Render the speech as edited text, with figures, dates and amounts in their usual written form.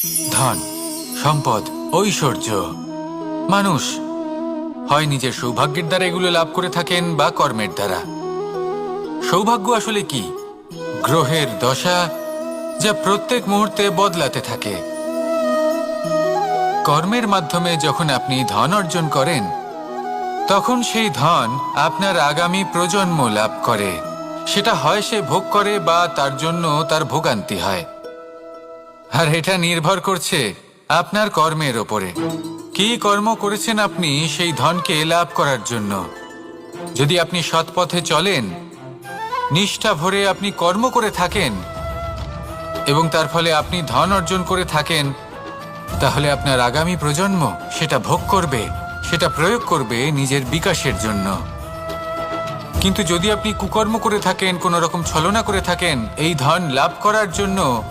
ধন, সম্পদ, ঐশ্বর্য। মানুষ হয় নিজের সৌভাগ্যের দ্বারা এগুলো লাভ করে থাকেন বা কর্মের দ্বারা। সৌভাগ্য আসলে কি? গ্রহের দশা, যা প্রত্যেক মুহূর্তে বদলাতে থাকে। কর্মের মাধ্যমে যখন আপনি ধন অর্জন করেন, তখন সেই ধন আপনার আগামী প্রজন্ম লাভ করে। সেটা হয় সে ভোগ করে বা তার জন্য তার ভোগান্তি হয়। আর এটা নির্ভর করছে আপনার কর্মের ওপরে। কি কর্ম করেছেন আপনি সেই ধনকে লাভ করার জন্য? যদি আপনি সৎ পথে চলেন, নিষ্ঠা ভরে আপনি কর্ম করে থাকেন এবং তার ফলে আপনি ধন অর্জন করে থাকেন, তাহলে আপনার আগামী প্রজন্ম সেটা ভোগ করবে, সেটা প্রয়োগ করবে নিজের বিকাশের জন্য। কিন্তু যদি আপনি কুকর্ম করে থাকেন, কোনো রকম ছলনা করে থাকেন এই ধন লাভ করার জন্য,